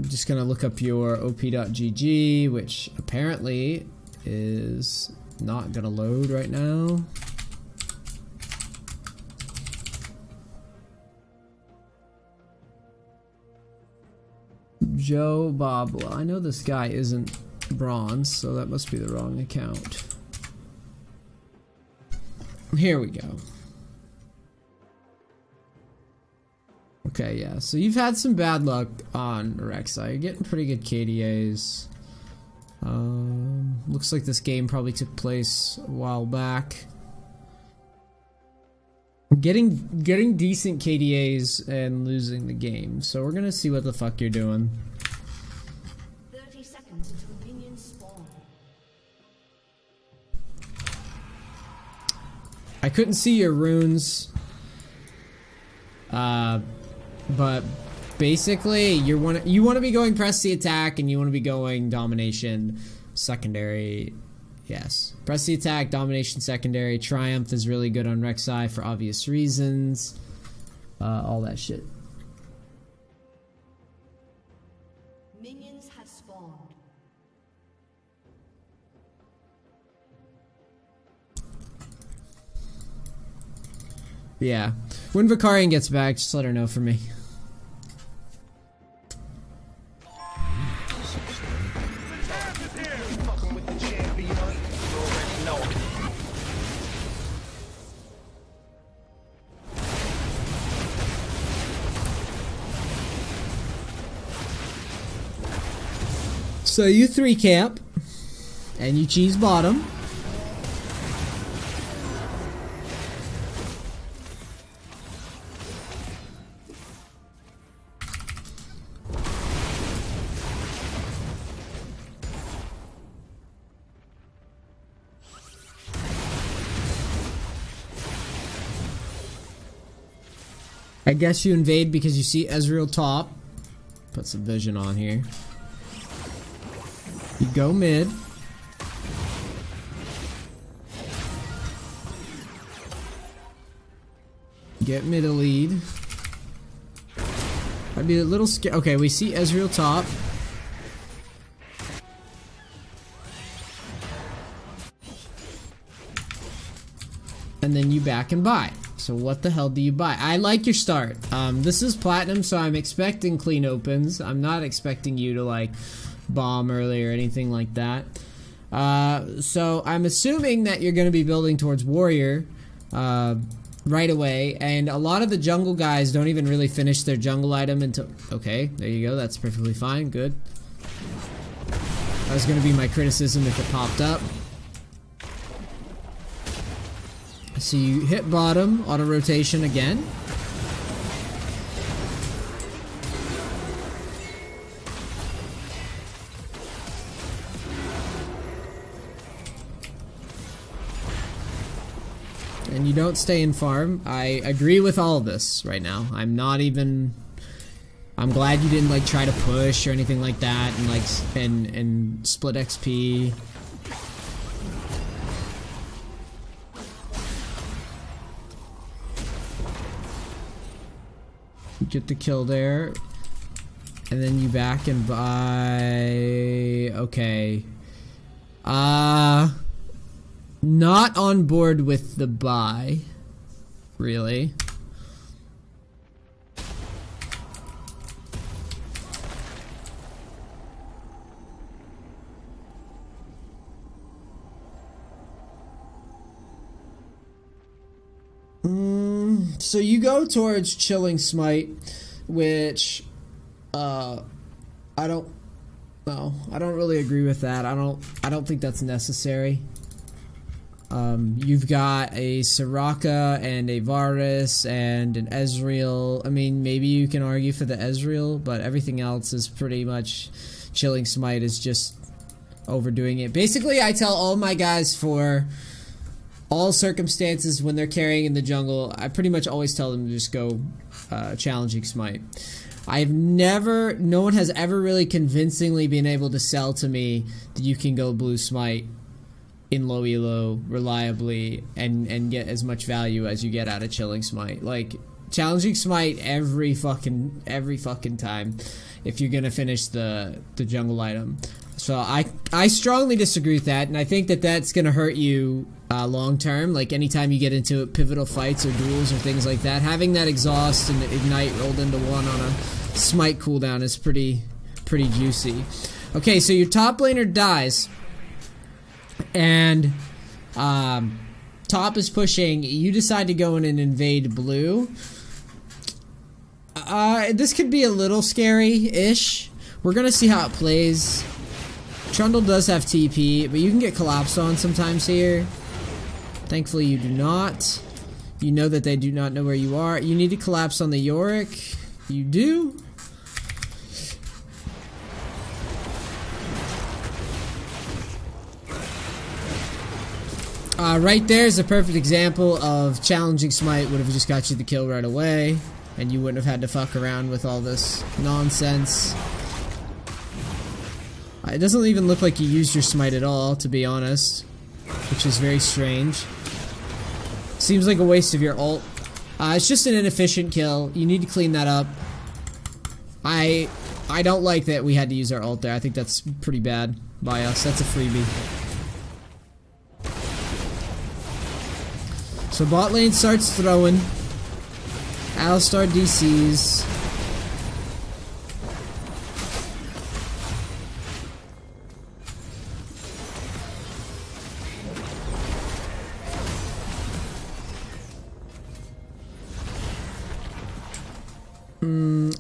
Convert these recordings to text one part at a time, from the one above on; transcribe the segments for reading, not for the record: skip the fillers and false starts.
just gonna look up your op.gg, which apparently is not gonna load right now. Joe Bobla. I know this guy isn't bronze, so that must be the wrong account. Here we go. Okay, yeah, so you've had some bad luck on Rek'Sai. You're getting pretty good KDAs. Looks like this game probably took place a while back. Getting decent KDAs and losing the game. So we're gonna see what the fuck you're doing. 30 seconds until minions spawn. I couldn't see your runes. But basically you want to be going press the attack and you want to be going domination secondary. Yes. Press the attack, domination secondary. Triumph is really good on Rek'Sai for obvious reasons. All that shit. Minions have spawned. Yeah. When Vicarian gets back, just let her know for me. So you 3 camp, and you cheese bottom. I guess you invade because you see Ezreal top. Put some vision on here. You go mid. Get mid a lead. I'd be a little scared. Okay, we see Ezreal top. And then you back and buy. So what the hell do you buy? I like your start. This is platinum, so I'm expecting clean opens. I'm not expecting you to like bomb early or anything like that. So I'm assuming that you're going to be building towards warrior right away, and a lot of the jungle guys don't even really finish their jungle item until... Okay, there you go. That's perfectly fine. Good. That was going to be my criticism if it popped up. So you hit bottom, auto rotation again. And you don't stay in farm. I agree with all of this right now. I'm not even... I'm glad you didn't like try to push or anything like that and like and split XP. You get the kill there. And then you back and buy... Okay. Not on board with the buy, really. So you go towards Chilling Smite, which I don't really agree with that. I don't think that's necessary. You've got a Soraka and a Varus and an Ezreal. I mean, maybe you can argue for the Ezreal, but everything else is pretty much... Chilling Smite is just overdoing it. Basically, I tell all my guys for all circumstances when they're carrying in the jungle, I pretty much always tell them to just go Challenging Smite. No one has ever really convincingly been able to sell to me that you can go Blue Smite in low elo reliably and get as much value as you get out of Chilling Smite. Like, challenging smite every fucking time if you're gonna finish the jungle item. So I strongly disagree with that, and I think that that's gonna hurt you long term. Like anytime you get into pivotal fights or duels or things like that, having that exhaust and ignite rolled into one on a smite cooldown is pretty juicy. Okay, so your top laner dies, and top is pushing. You decide to go in and invade blue. This could be a little scary-ish. We're gonna see how it plays. Trundle does have TP, but you can get collapsed on sometimes here. Thankfully you do not. You know that they do not know where you are. You need to collapse on the Yorick. You do. Right there is a perfect example of challenging smite would have just got you the kill right away, and you wouldn't have had to fuck around with all this nonsense. It doesn't even look like you used your smite at all, to be honest, which is very strange. Seems like a waste of your ult. It's just an inefficient kill. You need to clean that up. I don't like that we had to use our ult there. I think that's pretty bad by us. That's a freebie. So bot lane starts throwing. Alistar DCs.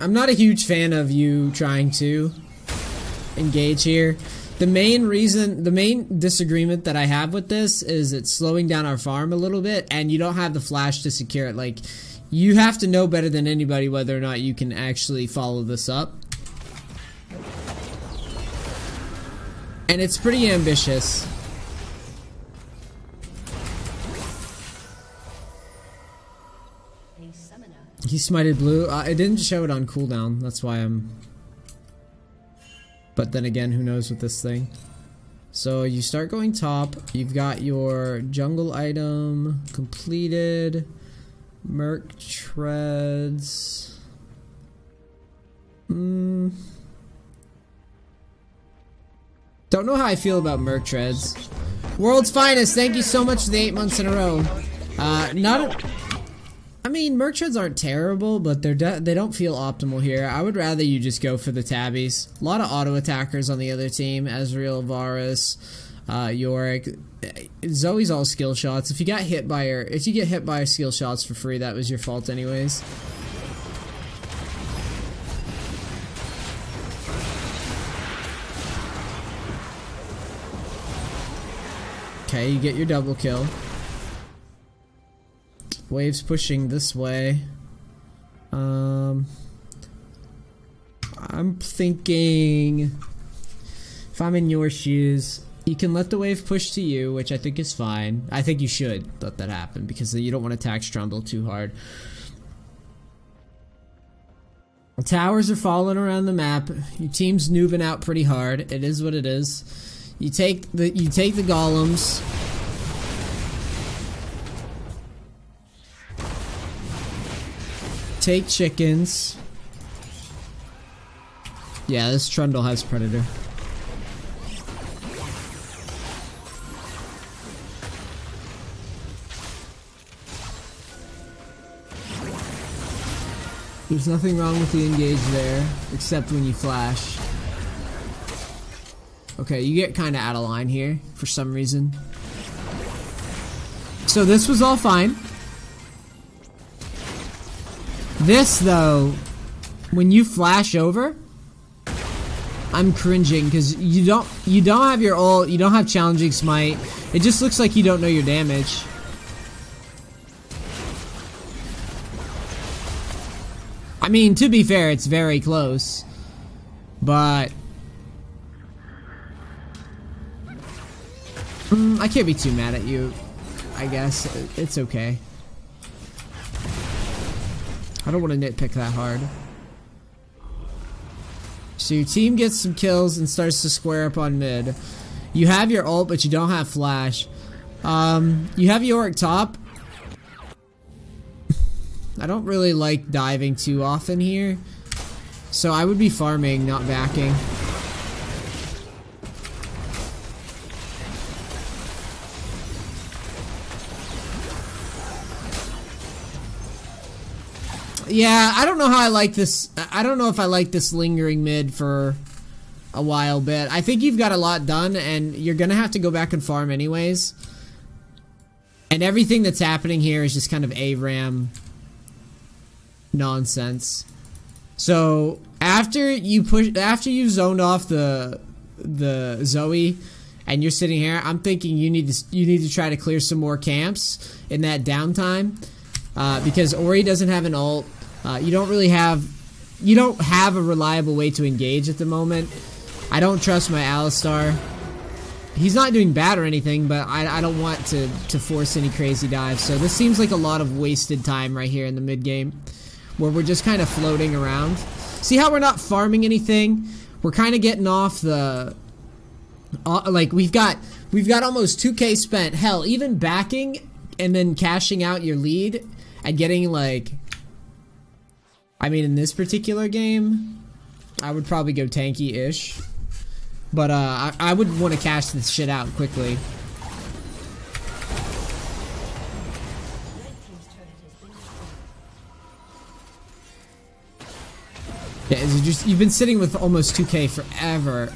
I'm not a huge fan of you trying to engage here. The main disagreement that I have with this is it's slowing down our farm a little bit, and you don't have the flash to secure it. Like, you have to know better than anybody whether or not you can actually follow this up. And it's pretty ambitious. He smited blue. It didn't show it on cooldown. That's why I'm... But then again, who knows with this thing. So you start going top. You've got your jungle item completed. Merc treads. Don't know how I feel about Merc treads. World's Finest, thank you so much for the 8 months in a row. I mean, Merc treads aren't terrible, but they don't feel optimal here. I would rather you just go for the tabbies. A lot of auto attackers on the other team. Ezreal, Varus, Yorick. Zoe's all skill shots. If you get hit by her skill shots for free, that was your fault anyways. Okay, you get your double kill. Waves pushing this way. I'm thinking if I'm in your shoes, you can let the wave push to you, which I think is fine. I think you should let that happen because you don't want to tax Trundle too hard. The towers are falling around the map. Your team's noobing out pretty hard. It is what it is. You take the golems. Take chickens. Yeah, this Trundle has Predator. There's nothing wrong with the engage there, except when you flash. Okay, you get kind of out of line here, for some reason. So this was all fine. This, though, when you flash over, I'm cringing, because you don't have your ult, you don't have challenging smite. It just looks like you don't know your damage. I mean, to be fair, it's very close. But I can't be too mad at you, I guess. It's okay. I don't want to nitpick that hard. So your team gets some kills and starts to square up on mid. You have your ult, but you don't have flash. You have Yorick top. I don't really like diving too often here. So I would be farming, not backing. Yeah, I don't know how I like this. I don't know if I like this lingering mid for a while bit. I think you've got a lot done, and you're gonna have to go back and farm anyways. And everything that's happening here is just kind of ARAM nonsense. So after you've zoned off the Zoe, and you're sitting here, I'm thinking you need to try to clear some more camps in that downtime, because Ori doesn't have an ult. You don't have a reliable way to engage at the moment. I don't trust my Alistar. He's not doing bad or anything, but I don't want to force any crazy dives. So this seems like a lot of wasted time right here in the mid game, where we're just kind of floating around. See how we're not farming anything? We're kind of getting off the like we've got almost 2k spent. Hell, even backing and then cashing out your lead and getting like, I mean, in this particular game, I would probably go tanky-ish. But I would want to cash this shit out quickly. Yeah, you've been sitting with almost 2k forever.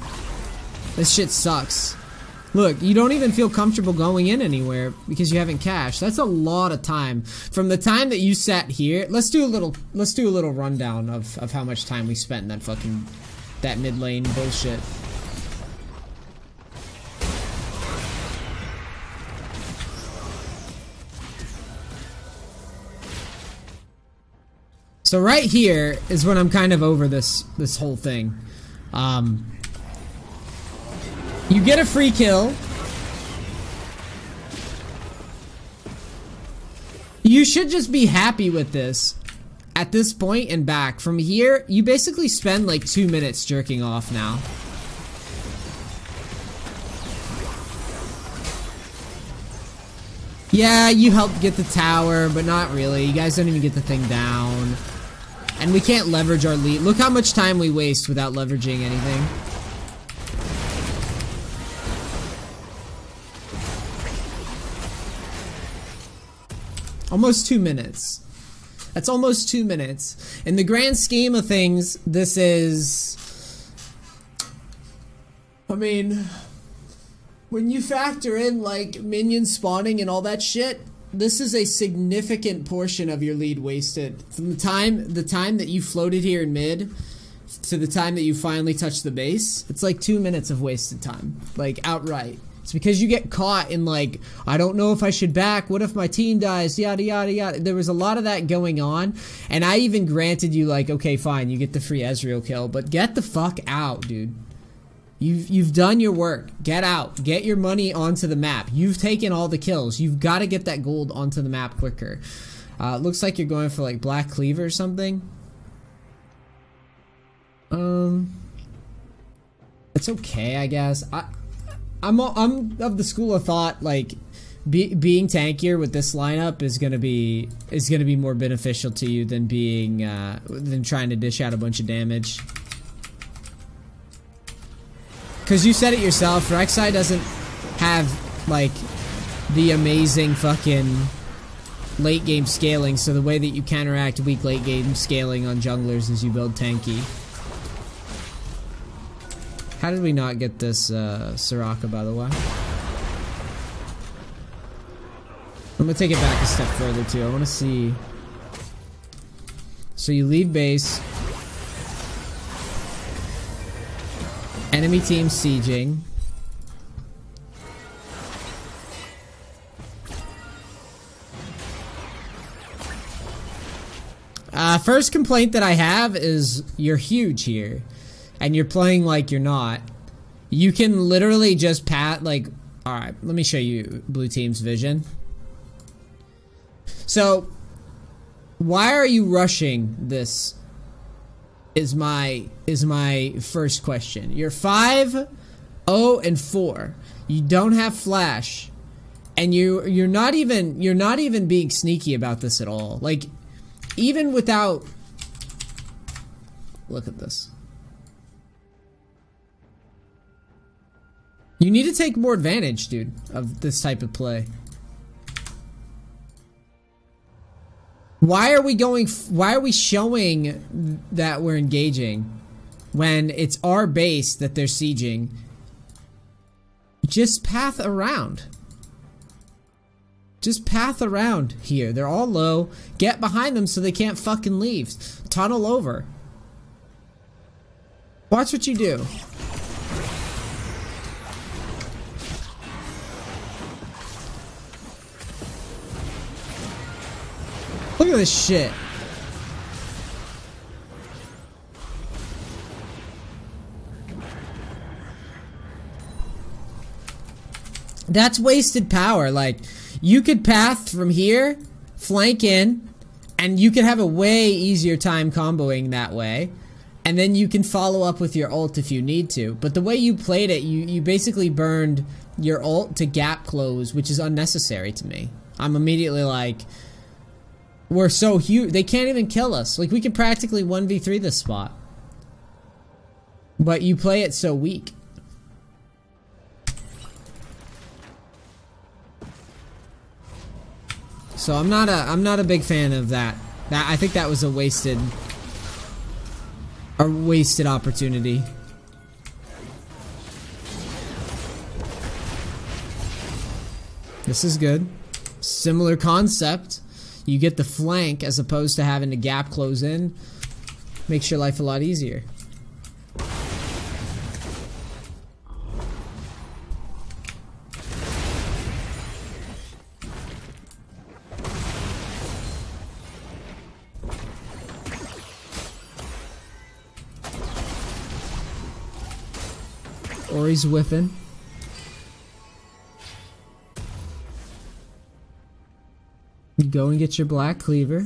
This shit sucks. Look, you don't even feel comfortable going in anywhere because you haven't cashed. That's a lot of time. From the time that you sat here, let's do a little rundown of how much time we spent in that mid lane bullshit. So right here is when I'm kind of over this whole thing. You get a free kill. You should just be happy with this at this point and back. From here, you basically spend like 2 minutes jerking off now. Yeah, you helped get the tower, but not really. You guys don't even get the thing down. And we can't leverage our lead. Look how much time we waste without leveraging anything. Almost 2 minutes. That's almost 2 minutes. In the grand scheme of things, this is... I mean... when you factor in, like, minion spawning and all that shit, this is a significant portion of your lead wasted. From the time that you floated here in mid to the time that you finally touched the base, it's like 2 minutes of wasted time. Like, outright. It's because you get caught in, like, I don't know if I should back, what if my team dies, yada yada yada. There was a lot of that going on, and I even granted you, like, okay, fine, you get the free Ezreal kill, but get the fuck out, dude. You've done your work. Get out. Get your money onto the map. You've taken all the kills. You've got to get that gold onto the map quicker. Looks like you're going for like Black Cleaver or something. It's okay, I guess. I'm of the school of thought like being tankier with this lineup is gonna be more beneficial to you than than trying to dish out a bunch of damage. Because you said it yourself, Rek'Sai doesn't have, like, the amazing fucking late game scaling, so the way that you counteract weak late game scaling on junglers is you build tanky. How did we not get this Soraka, by the way? I'm gonna take it back a step further, too. I want to see... So you leave base... Enemy team sieging. First complaint that I have is you're huge here. And you're playing like you're not. You can literally just like... Alright, let me show you blue team's vision. So, why are you rushing this? Is my first question. You're 5-0 and 4. You don't have flash, and you're not even being sneaky about this at all. Like, even without... Look at this. You need to take more advantage, dude, of this type of play. Why are we showing that we're engaging when it's our base that they're sieging? Just path around. Just path around here. They're all low. Get behind them so they can't fucking leave. Tunnel over. Watch what you do. Look at this shit. That's wasted power. Like, you could path from here, flank in, and you could have a way easier time comboing that way. And then you can follow up with your ult if you need to. But the way you played it, you basically burned your ult to gap close, which is unnecessary to me. I'm immediately like... We're so huge. They can't even kill us. Like, we could practically 1v3 this spot. But you play it so weak. So I'm not a big fan of that. I think that was a wasted opportunity. This is good. Similar concept. You get the flank as opposed to having to gap close in. Makes your life a lot easier. Ori's whiffing. You go and get your black cleaver.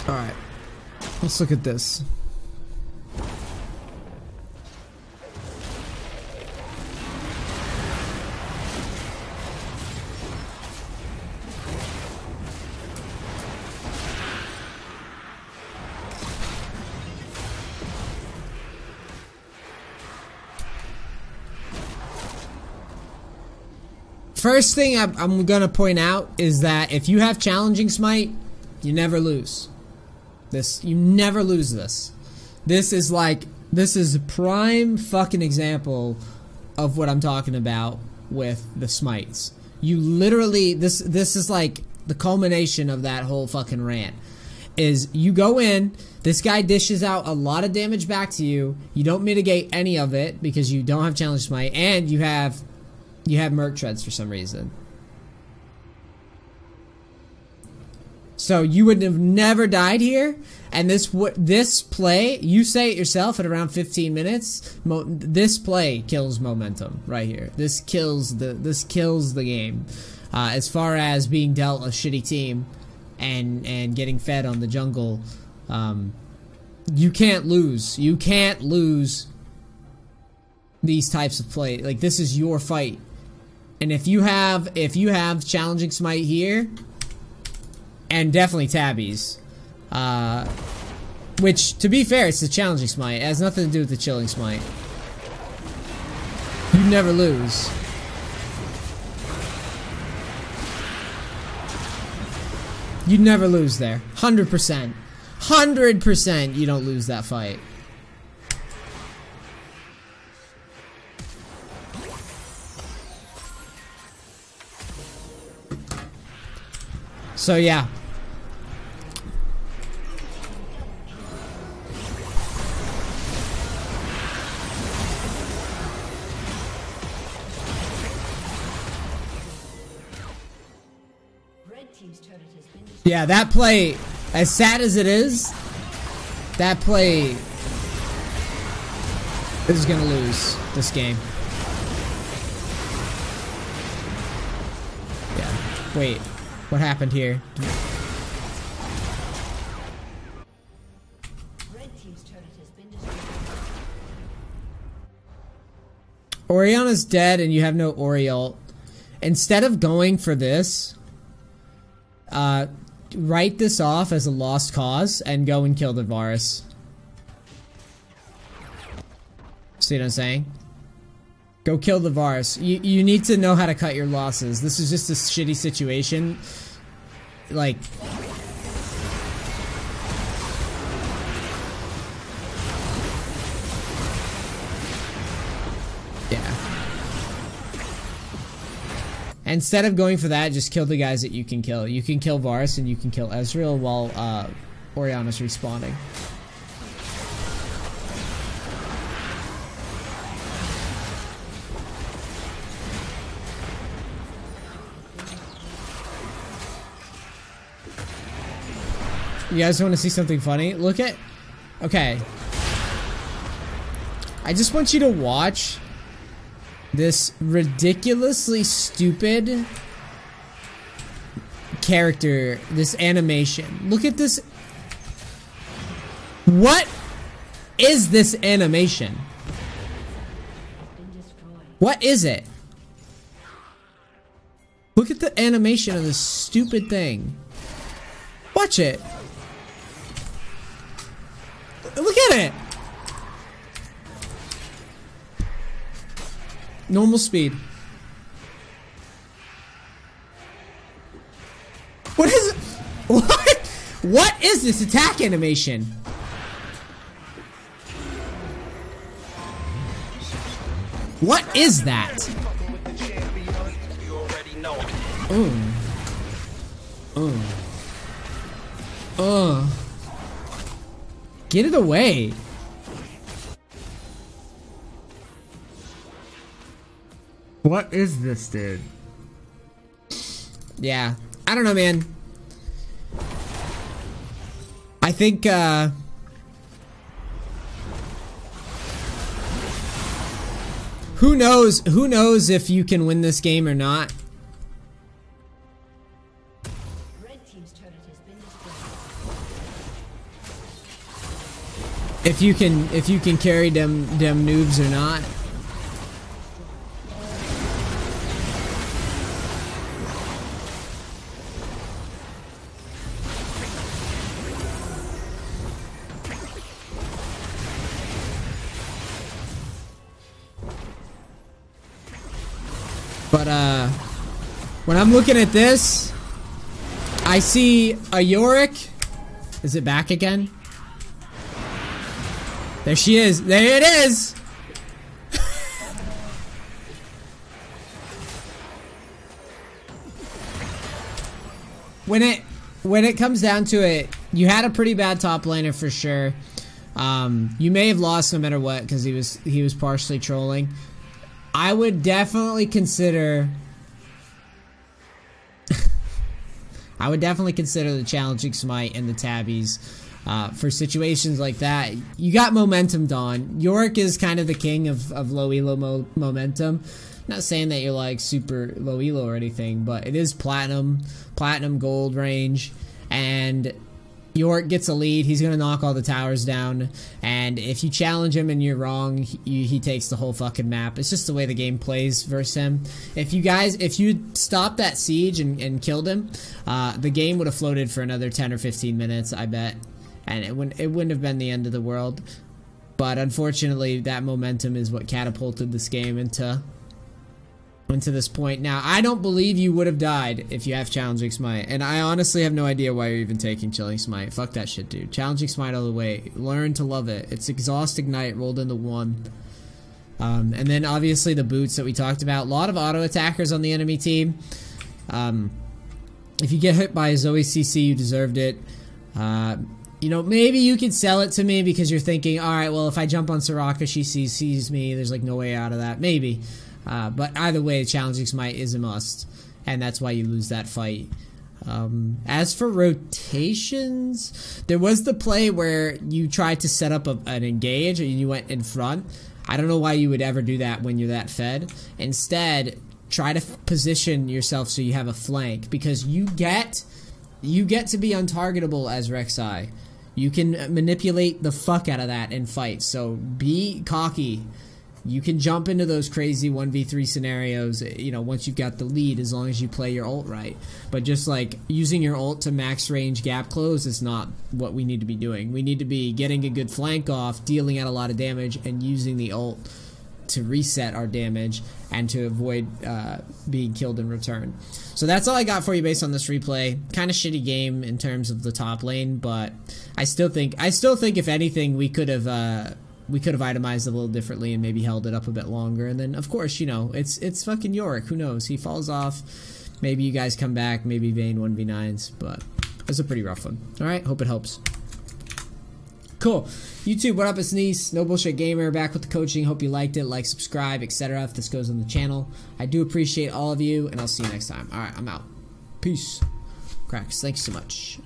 Alright. Let's look at this. First thing I'm gonna point out is that if you have challenging smite, you never lose. You never lose this. This is a prime fucking example of what I'm talking about with the smites. You literally, this is like the culmination of that whole fucking rant. Is you go in, this guy dishes out a lot of damage back to you, you don't mitigate any of it because you don't have challenge smite, and you have merc treads for some reason. So you would have never died here, and this play, you say it yourself at around 15 minutes. This play kills momentum right here. This kills the game as far as being dealt a shitty team and getting fed on the jungle. You can't lose. You can't lose these types of play. Like, this is your fight. And if you have challenging smite here, and definitely tabbies, which, to be fair, it's the challenging smite. It has nothing to do with the chilling smite. You never lose. You'd never lose there. 100%. 100% you don't lose that fight. So yeah. Yeah, that play, as sad as it is, that play is gonna lose this game. Yeah. Wait. What happened here? Oriana's dead and you have no Ori ult. instead of going for this, write this off as a lost cause and go and kill the Varus. See what I'm saying? Go kill the Varus. You need to know how to cut your losses. This is just a shitty situation. Like... yeah. Instead of going for that, just kill the guys that you can kill. You can kill Varus and you can kill Ezreal while Orianna's respawning. You guys want to see something funny? Look at... okay. I just want you to watch this ridiculously stupid character, this animation. Look at this. What is this animation? What is it? Look at the animation of this stupid thing. Watch it. Look at it. Normal speed. What is it? What? What is this attack animation? What is that? Get it away. What is this, dude? Yeah. I don't know, man. I think, who knows if you can win this game or not? Red team's turret has been destroyed. If you can carry them noobs or not. But when I'm looking at this, I see a Yorick. Is it back again? There she is. There it is. When it comes down to it, you had a pretty bad top laner for sure. You may have lost no matter what because he was partially trolling. I would definitely consider the challenging smite and the tabbies for situations like that. You got momentum, Dawn. Yorick is kind of the king of low elo momentum. Not saying that you're like super low elo or anything, but it is platinum gold range, and Yorick gets a lead. He's gonna knock all the towers down, and if you challenge him and you're wrong, he takes the whole fucking map. It's just the way the game plays versus him. If you stopped that siege and killed him, the game would have floated for another 10 or 15 minutes, I bet, and it wouldn't have been the end of the world. But unfortunately, that momentum is what catapulted this game into this point. Now, I don't believe you would have died if you have Challenging Smite, and I honestly have no idea why you're even taking Chilling Smite. Fuck that shit, dude. Challenging Smite all the way. Learn to love it. It's Exhaust Ignite rolled into one. And then obviously the boots that we talked about. A lot of auto attackers on the enemy team. If you get hit by a Zoe CC, you deserved it. You know, maybe you could sell it to me because you're thinking, alright, well, if I jump on Soraka, she sees me. There's like no way out of that. Maybe. But either way, Challenging Smite is a must, and that's why you lose that fight. As for rotations, there was the play where you tried to set up an engage and you went in front. I don't know why you would ever do that when you're that fed. Instead, try to position yourself so you have a flank, because you get to be untargetable as Rek'Sai. You can manipulate the fuck out of that in fights, so be cocky. You can jump into those crazy 1v3 scenarios, you know, once you've got the lead, as long as you play your ult right. But just like using your ult to max range gap close is not what we need to be doing. We need to be getting a good flank off, dealing out a lot of damage, and using the ult to reset our damage and to avoid being killed in return. So that's all I got for you based on this replay. Kind of shitty game in terms of the top lane, but I still think if anything we could have itemized a little differently and maybe held it up a bit longer. And then of course, you know, it's fucking Yorick. Who knows? He falls off. Maybe you guys come back. Maybe Vayne 1v9s, but it's a pretty rough one. All right, hope it helps. Cool. YouTube, what up? It's NEACE, No Bullshit Gamer, back with the coaching. Hope you liked it. Like, subscribe, etc. if this goes on the channel. I do appreciate all of you, and I'll see you next time. All right, I'm out. Peace. Cracks. Thanks so much.